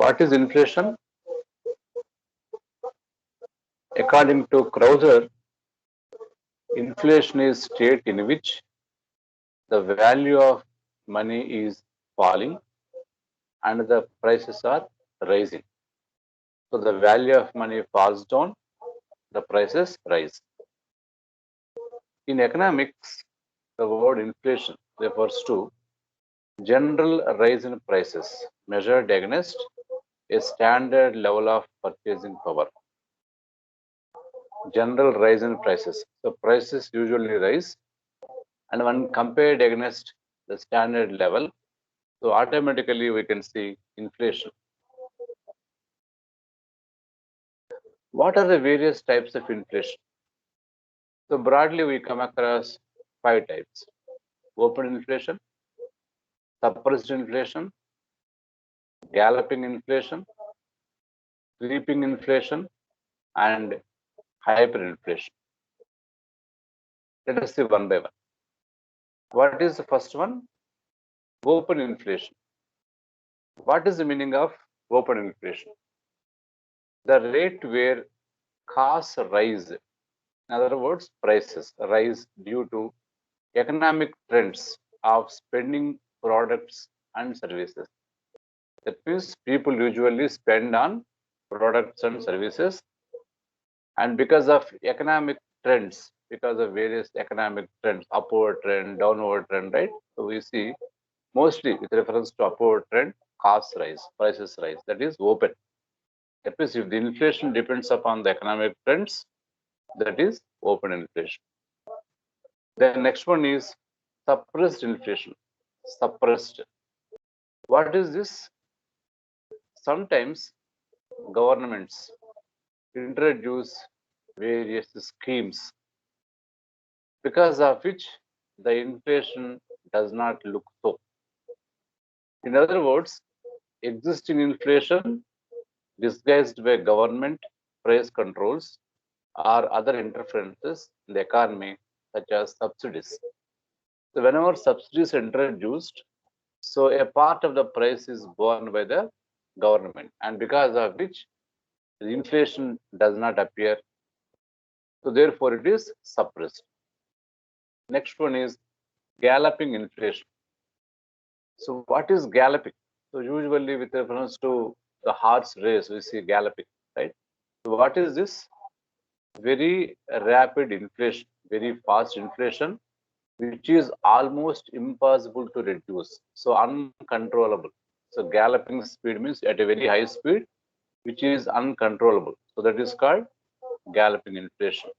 What is inflation? According to Krauser, inflation is state in which the value of money is falling and the prices are rising. So the value of money falls down, the prices rise. In economics, the word inflation refers to general rise in prices measured against a standard level of purchasing power. General rise in prices. So prices usually rise, and when compared against the standard level, so automatically we can see inflation. What are the various types of inflation? So broadly we come across 5 types: open inflation, suppressed inflation, galloping inflation, creeping inflation, and hyperinflation. Let us see one by one. What is the first one? Open inflation. What is the meaning of open inflation? The rate where costs rise, in other words, prices rise due to economic trends of spending products and services. That means people usually spend on products and services, and because of economic trends, because of various economic trends, upward trend, downward trend, right? So we see mostly with reference to upward trend, costs rise, prices rise. That is open. That means if the inflation depends upon the economic trends, that is open inflation. The next one is suppressed inflation. Suppressed. What is this? Sometimes governments introduce various schemes because of which the inflation does not look so. In other words, existing inflation disguised by government price controls or other interferences in the economy, such as subsidies. So whenever subsidies are introduced, so a part of the price is borne by the government, and because of which the inflation does not appear. So therefore it is suppressed. Next one is galloping inflation. So what is galloping? So usually with reference to the horse race, we see galloping, right? So what is this? Very rapid inflation, very fast inflation, which is almost impossible to reduce. So uncontrollable. So galloping speed means at a very high speed, which is uncontrollable. So that is called galloping inflation.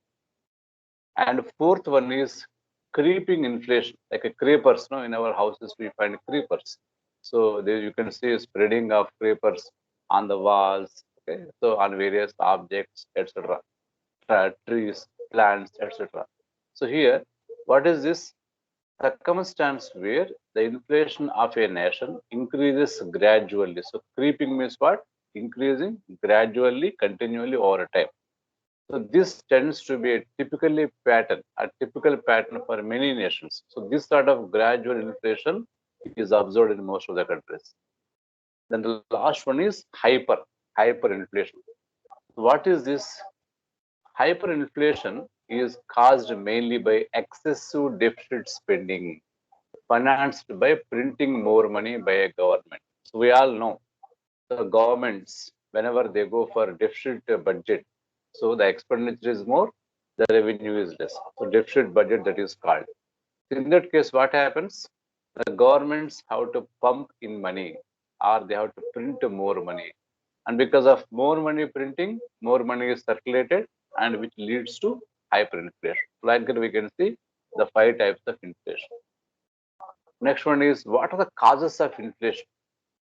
And fourth one is creeping inflation, like a creepers. No, in our houses we find creepers. So there you can see a spreading of creepers on the walls. Okay, so on various objects, etc. Trees, plants, etc. So here, what is this? Circumstance where the inflation of a nation increases gradually. So creeping means what? Increasing gradually, continually over time. So this tends to be a typical pattern for many nations. So this sort of gradual inflation is observed in most of the countries. Then the last one is hyperinflation. What is this? Hyperinflation is caused mainly by excessive deficit spending, financed by printing more money by a government. So we all know the governments, whenever they go for deficit budget, so the expenditure is more, the revenue is less. So deficit budget, that is called. In that case, what happens? The governments have to pump in money, or they have to print more money. And because of more money printing, more money is circulated, and which leads to hyperinflation. Like that, we can see the 5 types of inflation. Next one is, what are the causes of inflation?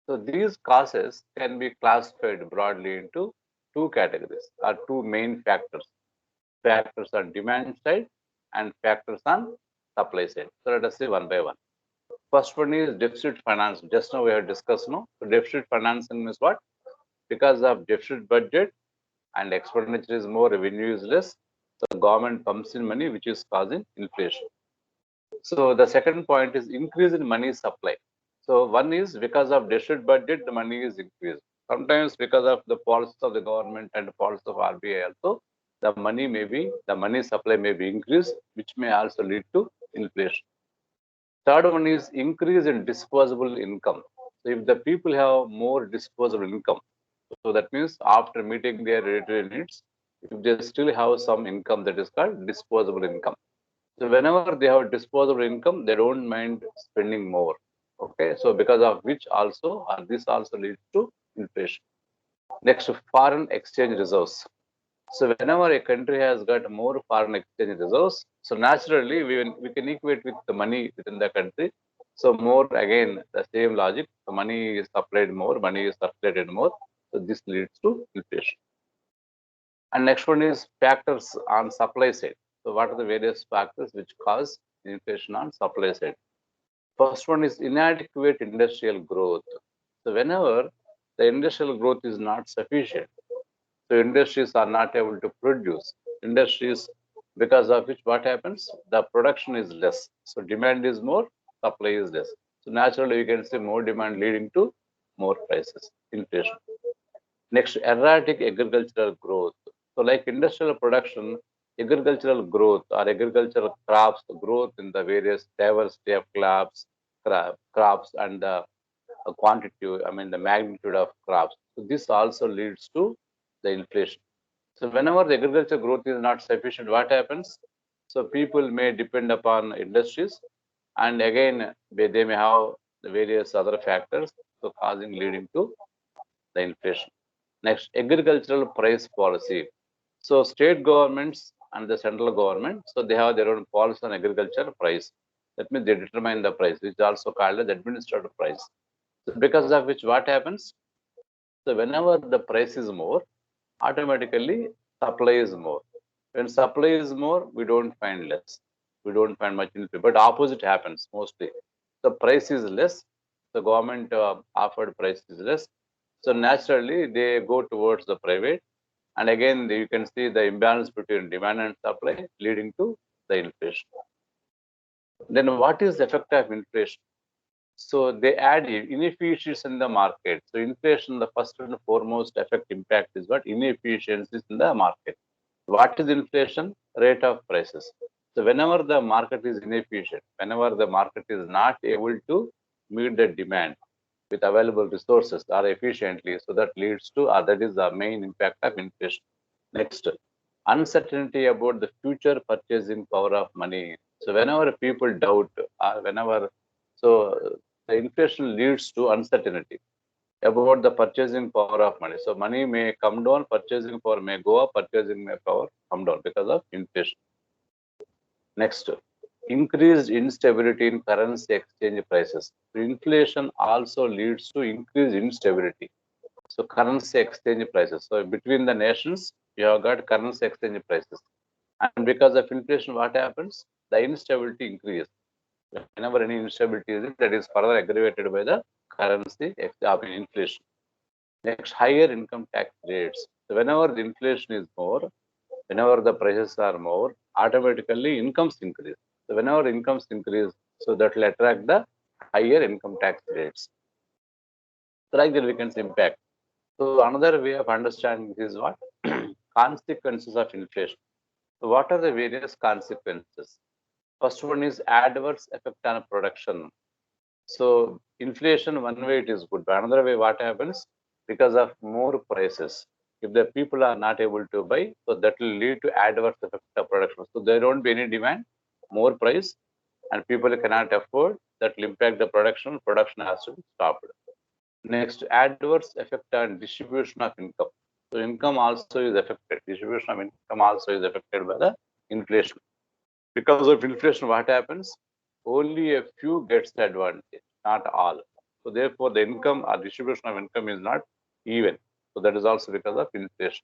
So these causes can be classified broadly into 2 categories, or 2 main factors. Factors on demand side and factors on supply side. So let us see one by one. First one is deficit finance. Just now we have discussed, no? So deficit financing means what? Because of deficit budget and expenditure is more, revenue is less, the government pumps in money, which is causing inflation. So the second point is increase in money supply. So one is because of deficit budget, the money is increased. Sometimes because of the policies of the government and the policies of RBI also, the money supply may be increased, which may also lead to inflation. Third one is increase in disposable income. So if the people have more disposable income, so that means after meeting their regulatory needs, if they still have some income, that is called disposable income. So whenever they have disposable income, they don't mind spending more. Okay, so because of which also, this also leads to inflation. Next, foreign exchange reserves. So whenever a country has got more foreign exchange reserves, so naturally we can equate with the money within the country. So more again the same logic. The money is supplied more, money is circulated more. So this leads to inflation. And next one is factors on supply side. So what are the various factors which cause inflation on supply side? First one is inadequate industrial growth. So whenever the industrial growth is not sufficient, so industries are not able to produce. Industries, because of which what happens? The production is less. So demand is more, supply is less. So naturally, you can see more demand leading to more prices, inflation. Next, erratic agricultural growth. So like industrial production, agricultural growth or agricultural crops, the growth in the various diversity of crops and the quantity, I mean the magnitude of crops. So this also leads to the inflation. So whenever the agriculture growth is not sufficient, what happens? So people may depend upon industries, and again they may have the various other factors, so causing leading to the inflation. Next, agricultural price policy. So state governments and the central government, so they have their own policy on agriculture price. That means they determine the price, which is also called as administrative price. So because of which what happens? So whenever the price is more, automatically supply is more. When supply is more, we don't find less. We don't find much inflation. But opposite happens mostly. The price is less. The government offered price is less. So naturally, they go towards the private. And again, you can see the imbalance between demand and supply leading to the inflation. Then what is the effect of inflation? So they add inefficiencies in the market. So inflation, the first and foremost effect impact is what? Inefficiencies in the market. What is inflation? Rate of prices. So whenever the market is inefficient, whenever the market is not able to meet the demand with available resources or efficiently, so that leads to, that is the main impact of inflation. Next, uncertainty about the future purchasing power of money. So whenever people doubt, whenever, so the inflation leads to uncertainty about the purchasing power of money. So money may come down, purchasing power may go up, purchasing power come down because of inflation. Next, increased instability in currency exchange prices. So inflation also leads to increased instability. So currency exchange prices. So between the nations, you have got currency exchange prices. And because of inflation, what happens? The instability increases. Whenever any instability is, that is further aggravated by the currency inflation. Next, higher income tax rates. So whenever the inflation is more, whenever the prices are more, automatically incomes increase. So whenever incomes increase, so that will attract the higher income tax rates. So like that we can see impact. So another way of understanding this is what? Consequences of inflation. So what are the various consequences? First one is adverse effect on production. So inflation, one way it is good, but another way what happens? Because of more prices. If the people are not able to buy, so that will lead to adverse effect of production. So there won't be any demand, more price, and people cannot afford, that will impact the production. Production has to be stopped. Next, adverse effect on distribution of income. So income also is affected. Distribution of income also is affected by the inflation. Because of inflation, what happens? Only a few gets the advantage, not all. So therefore, the income or distribution of income is not even. So that is also because of inflation.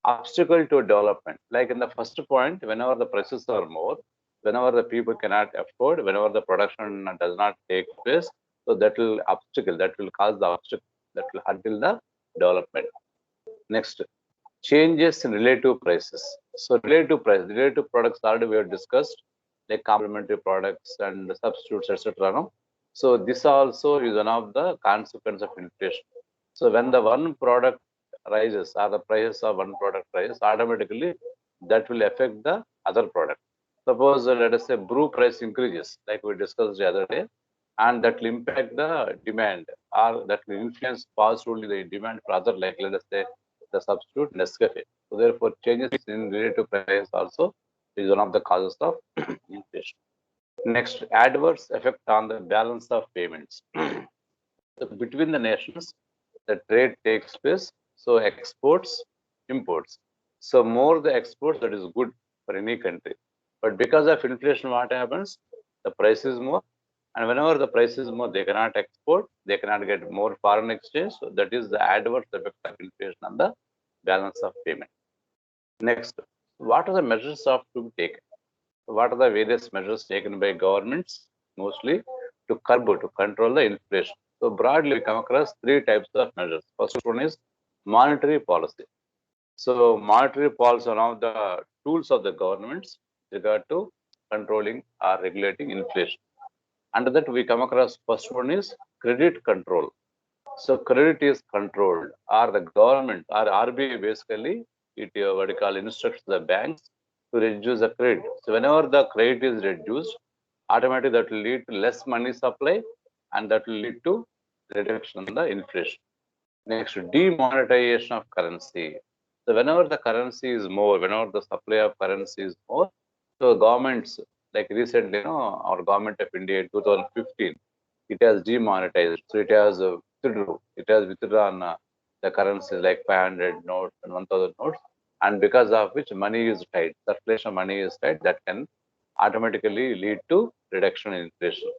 Obstacle to development. Like in the first point, whenever the prices are more, whenever the people cannot afford, whenever the production does not take place, so that will obstacle, that will cause the obstacle, that will until the development. Next, changes in relative prices. So relative products already we have discussed, like complementary products and substitutes, etc. No? So this also is one of the consequence of inflation. So when the one product rises or the prices of one product rises, automatically that will affect the other product. Suppose let us say brew price increases, like we discussed the other day, and that will impact the demand, or that will influence positively the demand for other, like let us say the substitute Nescafe. So therefore, changes in relative price also is one of the causes of inflation. Next, adverse effect on the balance of payments. So between the nations, the trade takes place. So exports, imports. So more the exports, that is good for any country. But because of inflation, what happens? The price is more. And whenever the price is more, they cannot export, they cannot get more foreign exchange. So that is the adverse effect of inflation on the balance of payment. Next, what are the measures of to be taken? What are the various measures taken by governments, mostly to curb, to control the inflation? So broadly, we come across three types of measures. First one is monetary policy. So monetary policy is one of the tools of the governments with regard to controlling or regulating inflation. Under that, we come across first one is credit control. So credit is controlled, or the government or RBI basically it what you call instructs the banks to reduce the credit. So whenever the credit is reduced, automatically that will lead to less money supply, and that will lead to reduction in the inflation. Next, demonetization of currency. So whenever the currency is more, whenever the supply of currency is more, so governments, like recently, our government of India in 2015, it has demonetized. So it has withdrawn the currencies like 500 notes and 1000 notes, and because of which money is tight, circulation of money is tight, that can automatically lead to reduction in inflation.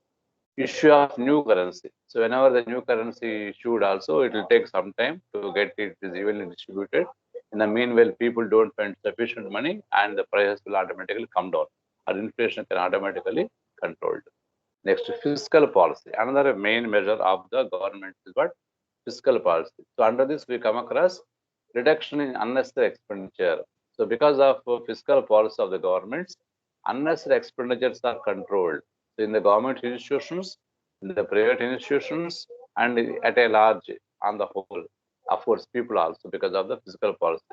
Issue of new currency. So whenever the new currency issued also, it will take some time to get it evenly distributed. In the meanwhile, people don't spend sufficient money, and the prices will automatically come down, or inflation can automatically controlled. Next, fiscal policy. Another main measure of the government is what? Fiscal policy. So under this, we come across reduction in unnecessary expenditure. So because of fiscal policy of the governments, unnecessary expenditures are controlled. So in the government institutions, in the private institutions, and at a large, on the whole, of course, people also, because of the fiscal policy.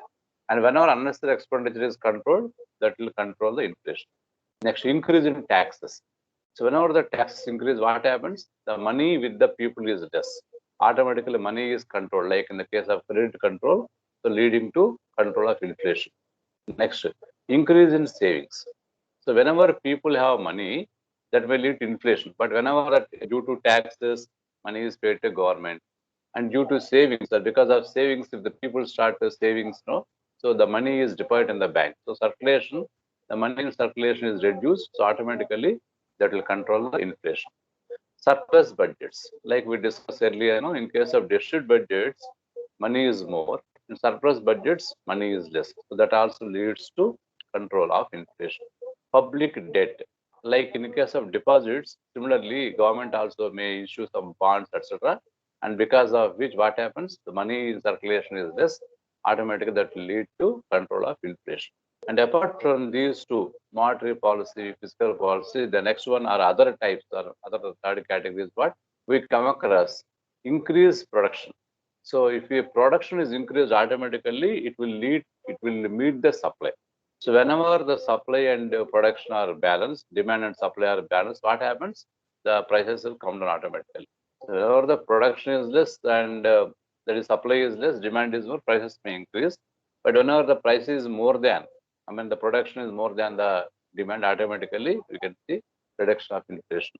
And whenever unnecessary expenditure is controlled, that will control the inflation. Next, increase in taxes. So whenever the taxes increase, what happens? The money with the people is less. Automatically, money is controlled, like in the case of credit control, so leading to control of inflation. Next, increase in savings. So whenever people have money, that will lead to inflation. But whenever due to taxes, money is paid to government, and due to savings, that because of savings, if the people start the savings, so the money is deposited in the bank. So circulation, the money in circulation is reduced, so automatically that will control the inflation. Surplus budgets, like we discussed earlier, in case of deficit budgets, money is more. In surplus budgets, money is less. So that also leads to control of inflation. Public debt, like in case of deposits, similarly, government also may issue some bonds, etc. And because of which, what happens? The money in circulation is less. Automatically, that will lead to control of inflation. And apart from these two, monetary policy, fiscal policy, the next one are other types or other third categories. What we come across, increase production. So if your production is increased, automatically it will meet the supply. So whenever the supply and production are balanced, demand and supply are balanced, what happens? The prices will come down automatically. So whenever the production is less and that is supply is less, demand is more, prices may increase. But whenever the price is more than, the production is more than the demand, automatically we can see reduction of inflation.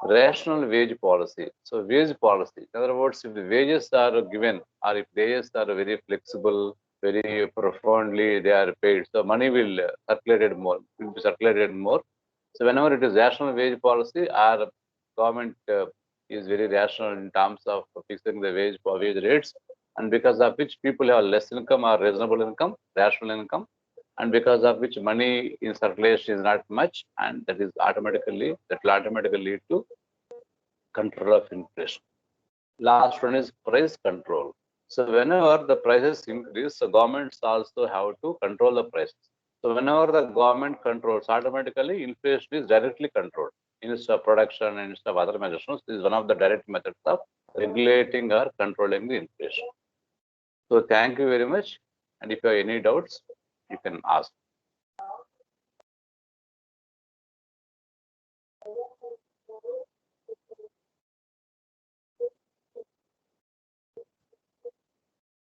Rational wage policy. So wage policy, in other words, if the wages are given, or if wages are very flexible, very profoundly they are paid, so money will be circulated more. So whenever it is rational wage policy, our government is very rational in terms of fixing the wage rates, and because of which people have less income or reasonable income, rational income, and because of which money in circulation is not much, and that will automatically lead to control of inflation. Last one is price control. So whenever the prices increase, the governments also have to control the prices. So whenever the government controls, automatically inflation is directly controlled. instead of production and instead of other measures. This is one of the direct methods of regulating or controlling the inflation. So thank you very much. And if you have any doubts, you can ask.